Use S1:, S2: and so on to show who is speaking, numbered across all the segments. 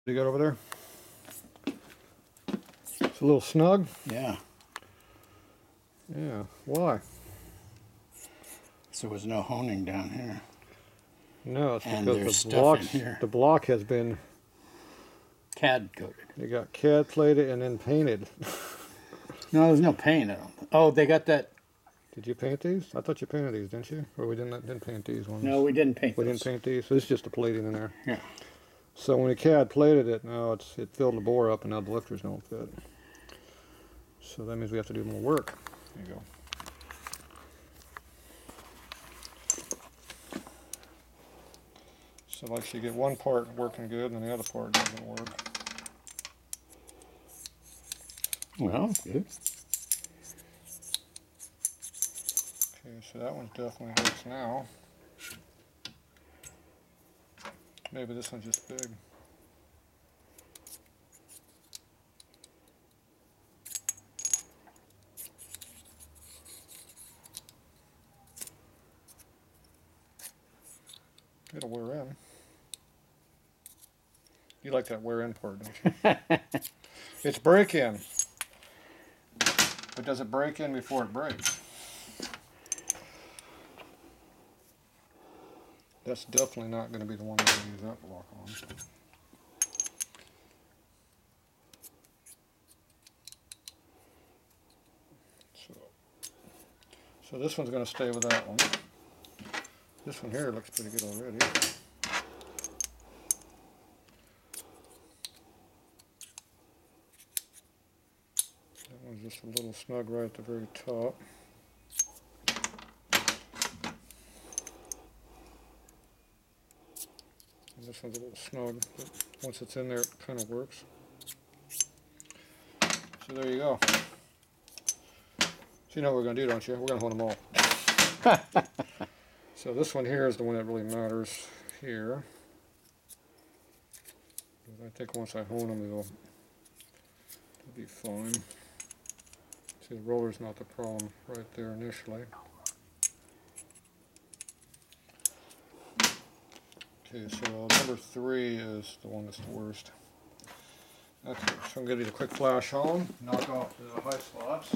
S1: You got over there? It's a little snug?
S2: Yeah.
S1: Yeah. Why?
S2: So there was no honing down here.
S1: No, it's
S2: And
S1: because
S2: there's
S1: the
S2: stuff
S1: block,
S2: in here.
S1: the block has been,
S2: CAD coated.
S1: you got CAD plated and then painted.
S2: No, there's no paint. I don't think. Oh, they got that.
S1: Did you paint these? I thought you painted these, didn't you? Or we didn't paint these ones?
S2: No, we didn't paint
S1: We
S2: those.
S1: didn't paint these? So it's just the plating in there.
S2: Yeah.
S1: So when the CAD plated it, now it filled the bore up and now the lifters don't fit. So that means we have to do more work. There you go. So like you get one part working good and the other part doesn't work.
S2: Well, good.
S1: Okay, so that one definitely hurts now. Maybe this one's just big. It'll wear in. You like that wear in part, don't you? It's break in. But does it break in before it breaks? That's definitely not going to be the one we're going to use that block on. So this one's going to stay with that one. This one here looks pretty good already. That one's just a little snug right at the very top. And this one's a little snug, but once it's in there it kind of works. So there you go. So you know what we're going to do, don't you? We're going to hold them all. So this one here is the one that really matters here. I think once I hone them, they'll be fine. See, the roller's not the problem right there initially. Okay, so number 3 is the one that's the worst. Okay, so I'm going to do the quick flash hone, knock off the high spots.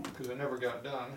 S1: Because I never got done.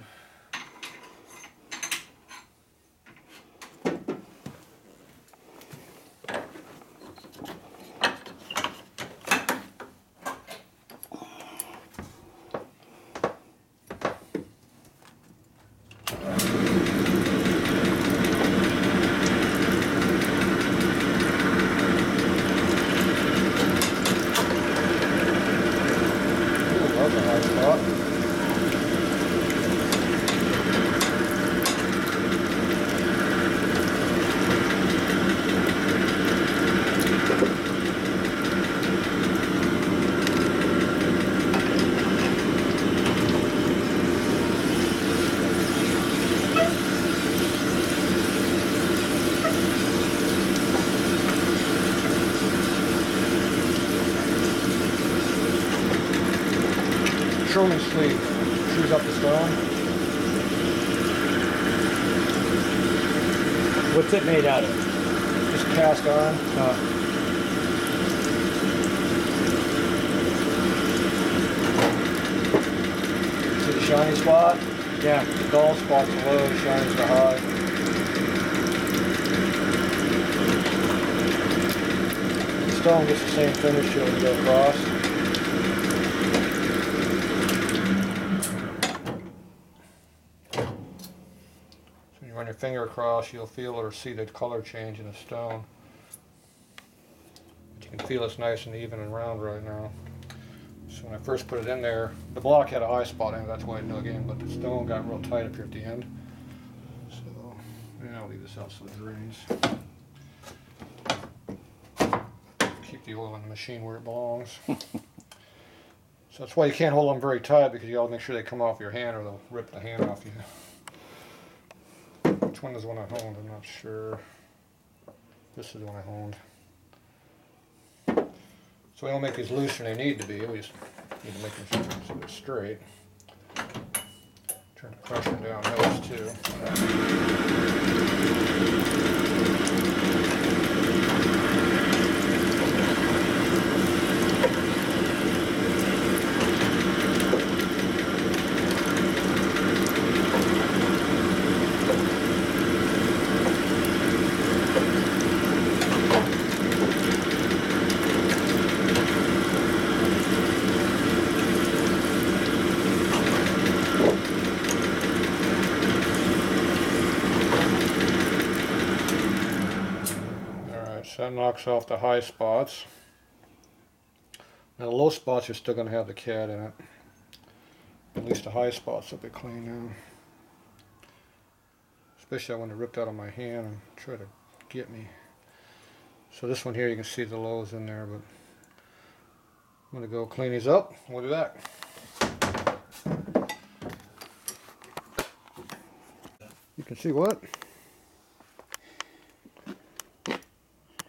S1: Shoulder sleeve chews up the stone.
S2: What's it made out of?
S1: Just cast iron. See the shiny spot?
S2: Yeah.
S1: The dull spot's low, the shiny's the high. The stone gets the same finish when you go across. Run your finger across, you'll feel or see the color change in the stone. But you can feel it's nice and even and round right now. So when I first put it in there, the block had a high spot in it, that's why I dug in, but the stone got real tight up here at the end. So, yeah, I'll leave this out so it drains. Keep the oil in the machine where it belongs. So that's why you can't hold them very tight, because you gotta make sure they come off your hand or they'll rip the hand off you. Which one is the one I honed? I'm not sure. This is the one I honed. So we don't make these looser than they need to be. We just need to make them so they're straight. Turn the pressure down those too. That knocks off the high spots. Now the low spots are still going to have the CAD in it. At least the high spots will be clean now. Especially when it ripped out of my hand and tried to get me. So this one here you can see the lows in there, but I'm going to go clean these up. We'll be back. You can see what?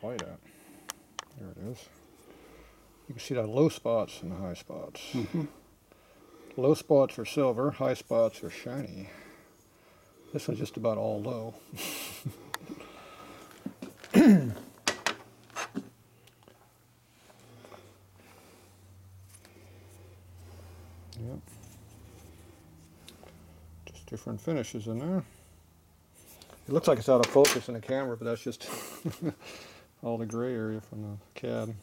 S1: Light at. There it is. You can see the low spots and the high spots. Low spots are silver, high spots are shiny. This one's just about all low. Yep. Just different finishes in there. It looks like it's out of focus in the camera, but that's just all the gray area from the CAD.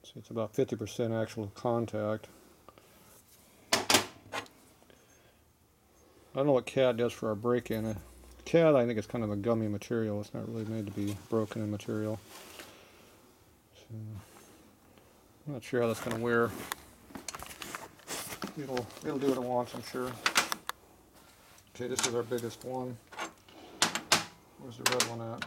S1: See, it's about 50% actual contact. I don't know what CAD does for our break-in. CAD, I think it's kind of a gummy material. It's not really made to be broken in material. So, I'm not sure how that's going to wear. It'll do what it wants, I'm sure. Okay, this is our biggest one. Where's the red one at?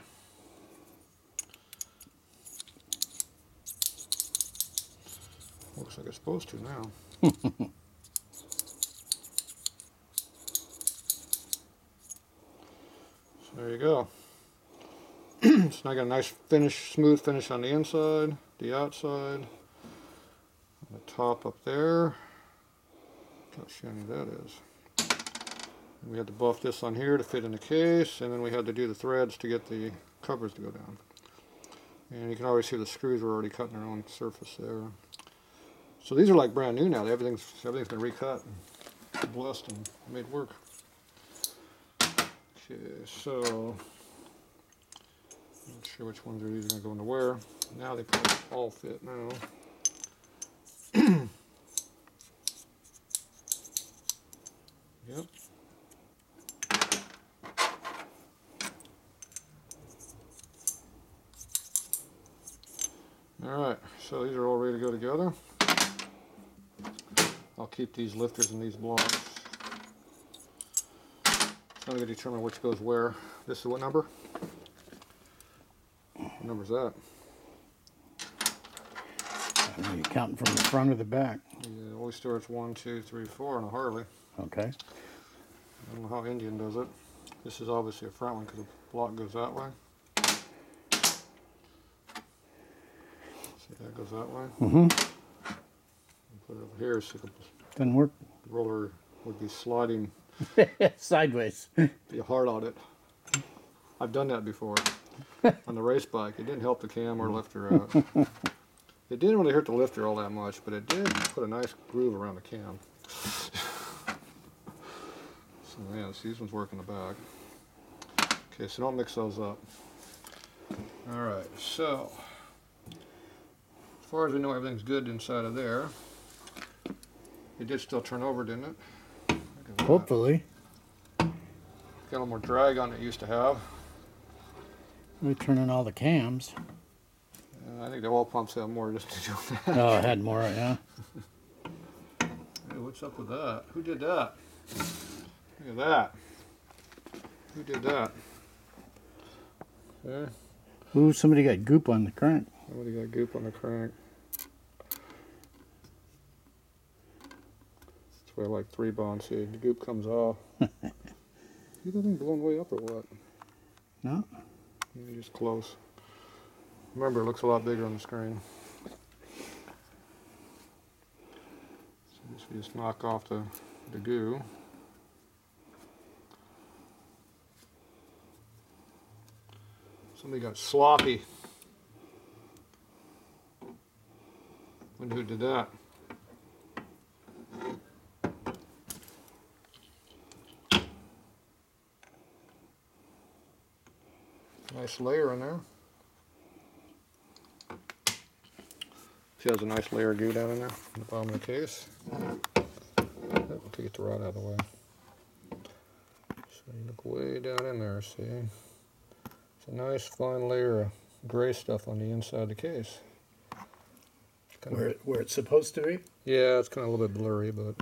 S1: Looks like it's supposed to now. So there you go. So now I got a nice finish, smooth finish on the inside, the outside, on the top up there. Look how shiny that is. We had to buff this on here to fit in the case, and then we had to do the threads to get the covers to go down. And you can already see the screws were already cutting their own surface there. So these are like brand new now. Everything's been recut and blessed and made work. Okay, so not sure which ones are these are going to go into where. Now they probably all fit now. Yep. Alright, so these are all ready to go together. I'll keep these lifters and these blocks. So I'm going to determine which goes where. This is what number? What number is that?
S2: Are you counting from the front or the back?
S1: Yeah, always starts 1, 2, 3, 4 on a Harley.
S2: Okay.
S1: I don't know how Indian does it. This is obviously a front one because the block goes that way. See, that goes that way.
S2: Mm-hmm.
S1: Put it over here so the
S2: Doesn't work.
S1: roller would be sliding
S2: Sideways.
S1: be hard on it. I've done that before on the race bike. It didn't help the cam or lifter out. It didn't really hurt the lifter all that much, but it did put a nice groove around the cam. So yeah, these ones work in the back. Okay, so don't mix those up. Alright, so as far as we know, everything's good inside of there. It did still turn over, didn't it? Look at that.
S2: Hopefully.
S1: Got a little more drag on it used to have.
S2: We're turning all the cams.
S1: I think the oil pumps have more just to do with that.
S2: Oh, it had more, yeah.
S1: Hey, what's up with that? Who did that? Look at that. Who did that? Okay.
S2: Ooh, somebody got goop on the crank.
S1: Somebody got goop on the crank. That's why I like 3 bonds here. The goop comes off. Is that thing blown way up or what?
S2: No.
S1: Maybe just close. Remember, it looks a lot bigger on the screen. So this You just knock off the goo. Somebody got sloppy. Wonder who did that. Nice layer in there. She has a nice layer of goo down in there, in the bottom of the case. We'll get the rod out of the way. So you look way down in there, see? It's a nice fine layer of gray stuff on the inside of the case.
S2: Where it's supposed to be?
S1: Yeah, it's kind of a little bit blurry, but...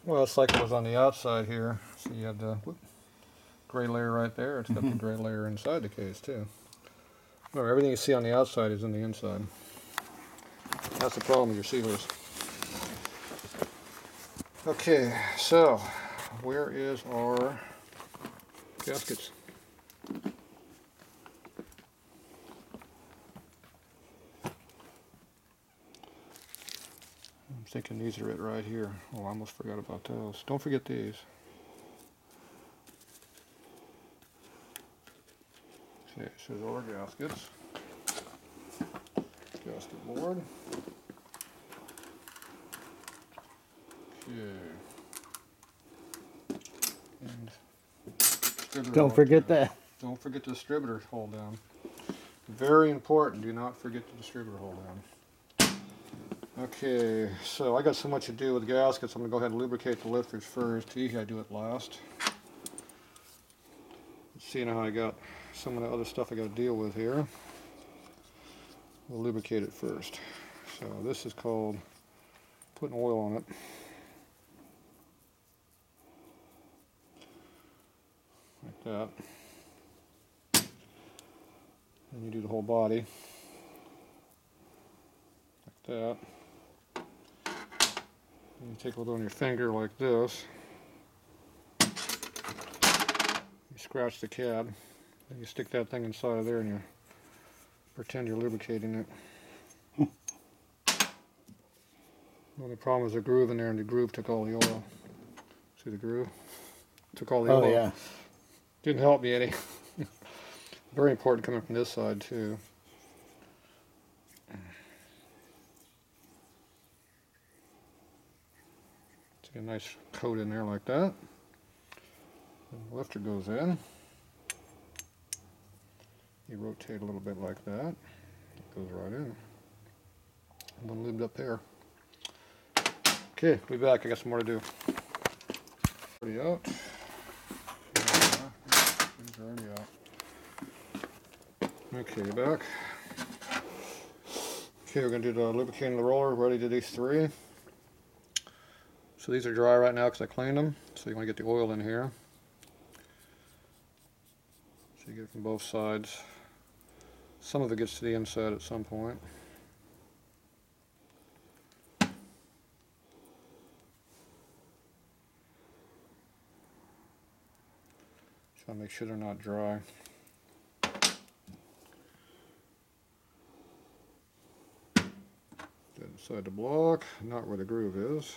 S1: Well, it's like it was on the outside here. So you have the gray layer right there. It's got the gray layer inside the case, too. Remember, everything you see on the outside is in the inside. That's the problem with your sealers. Okay, so where is our gaskets? I'm thinking these are it right here. Oh, I almost forgot about those. Don't forget these. Okay, so there's all our gaskets. Gasket board. Okay. And
S2: Don't forget that.
S1: Don't forget the distributor hold down. Very important. Do not forget the distributor hold down. Okay, so I got so much to do with gaskets. I'm going to go ahead and lubricate the lifters first. Usually I do it last. Seeing how I got some of the other stuff I got to deal with here. We'll lubricate it first. So this is called putting oil on it. Like that. And you do the whole body. Like that. And you take a little on your finger like this. You scratch the cab. And you stick that thing inside of there and you pretend you're lubricating it. The only problem is the groove in there, and the groove took all the oil. See the groove? Took all the oil.
S2: Oh, yeah.
S1: Didn't help me any. Very important coming from this side too. Take a nice coat in there like that. And the lifter goes in. You rotate a little bit like that. It goes right in. I'm gonna leave it up there. Okay, we'll be back. I got some more to do. Already out. Things are already out. Okay, back. Okay, we're gonna do the lubricating the roller. We already did these three. So these are dry right now because I cleaned them. So you want to get the oil in here. So you get it from both sides. Some of it gets to the inside at some point. Try to make sure they're not dry. Get inside the block, not where the groove is.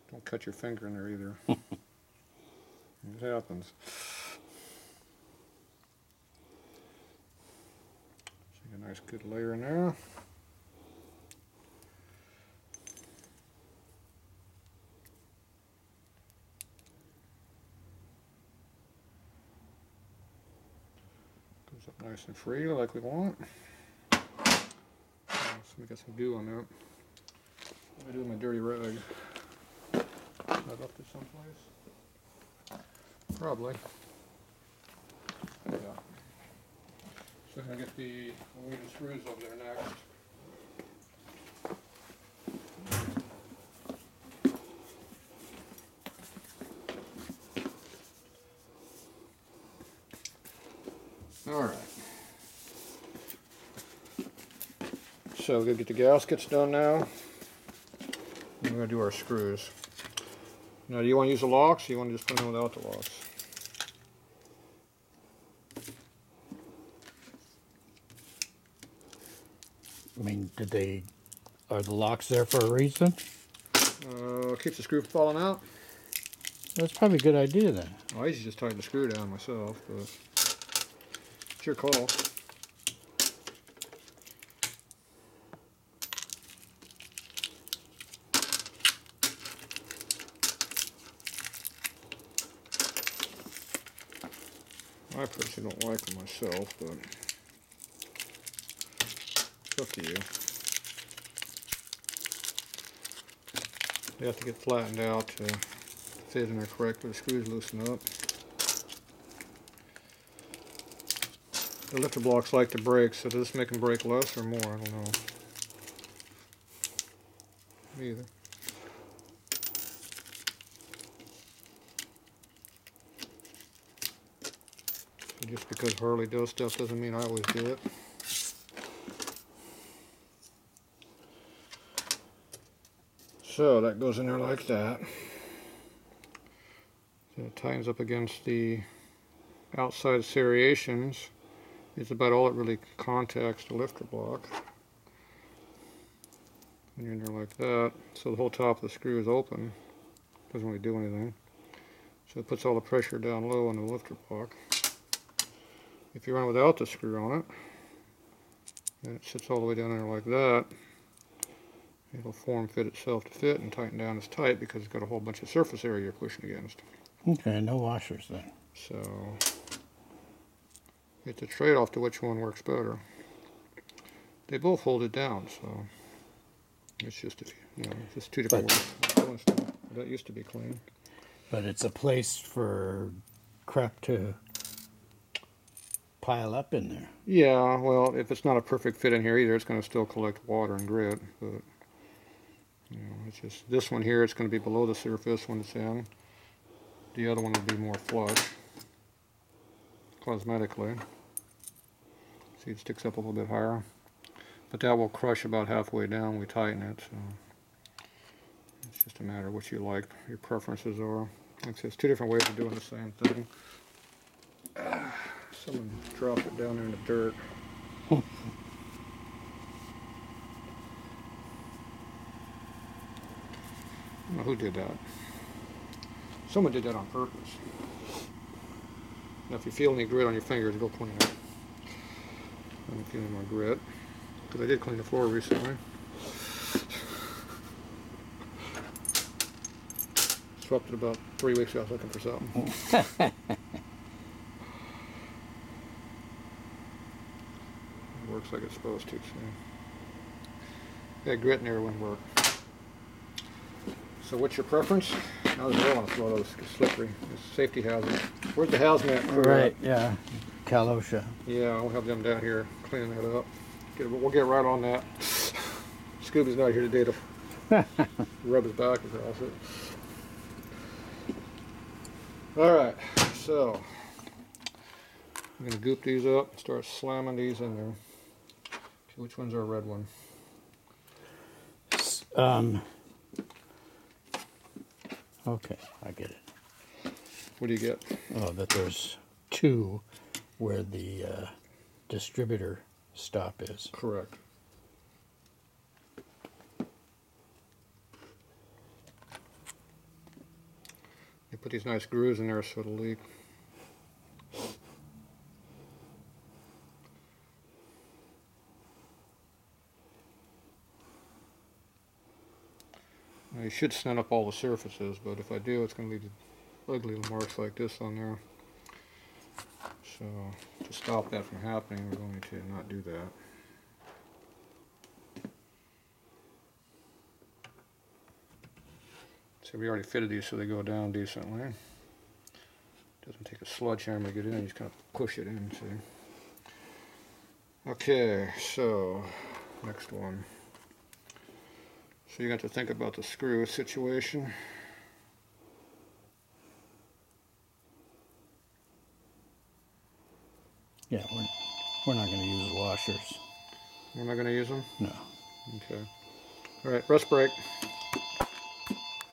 S1: Don't cut your finger in there either. It happens. So you get a nice good layer in there. Goes up nice and free like we want. So we got some goo on that. What do I do with my dirty rag? I left it someplace. Probably. Yeah. So I'm going to get the weight and screws over there next. Alright. So we're going to get the gaskets done now. We're going to do our screws. Now, do you want to use the locks, or do you want to just put them in without the locks?
S2: Are the locks there for a reason?
S1: Keeps the screw from falling out.
S2: That's probably a good idea then.
S1: I usually just tighten the screw down myself, but it's your call. I personally don't like them myself, but it's up to you. They have to get flattened out to fit in there correctly. The screws loosen up. The lifter blocks like to break, so does this make them break less or more? I don't know. Me either. Just because Harley does stuff doesn't mean I always do it. So that goes in there like that. So it tightens up against the outside serrations. It's about all it really contacts the lifter block. And you're in there like that. So the whole top of the screw is open. Doesn't really do anything. So it puts all the pressure down low on the lifter block. If you run without the screw on it, and it sits all the way down there like that, it'll form fit itself to fit and tighten down as tight because it's got a whole bunch of surface area you're pushing against.
S2: Okay, no washers then.
S1: So it's a trade-off to which one works better. They both hold it down, so it's just just two different ways. That used to be clean.
S2: But it's a place for crap to pile up in there.
S1: Yeah, well, if it's not a perfect fit in here either, it's going to still collect water and grit. But it's just this one here. It's going to be below the surface when it's in. The other one will be more flush, cosmetically. See, it sticks up a little bit higher, but that will crush about halfway down. We tighten it, so it's just a matter of what you like, your preferences are. Like I said, it's two different ways of doing the same thing. Someone dropped it down there in the dirt. I don't know who did that. Someone did that on purpose. Now if you feel any grit on your fingers, go clean it. I don't feel any more grit, because I did clean the floor recently. Swept it about 3 weeks ago. I was looking for something. Works like it's supposed to, so. That grit in there wouldn't work. So what's your preference? Now there's a on the floor, it's slippery. It's a safety hazard. Where's the hazmat crew?
S2: Right, yeah. Kalosha.
S1: Yeah, I'll have them down here cleaning that up. We'll get right on that. Scooby's not here today to rub his back across it. Alright, so I'm going to goop these up and start slamming these in there. Okay, which one's our red one?
S2: Okay, I get it.
S1: What do you get?
S2: Oh, that there's two where the distributor stop is.
S1: Correct. You put these nice grooves in there so it'll leak. Now you should snap up all the surfaces, but if I do, it's going to leave ugly marks like this on there. So to stop that from happening, we're going to not do that. So we already fitted these so they go down decently. Doesn't take a sledgehammer to get in, you just kind of push it in, see. Okay, so next one. So you got to think about the screw situation.
S2: Yeah, we're not going to use washers.
S1: We're not going to use them?
S2: No.
S1: Okay. All right, rest break.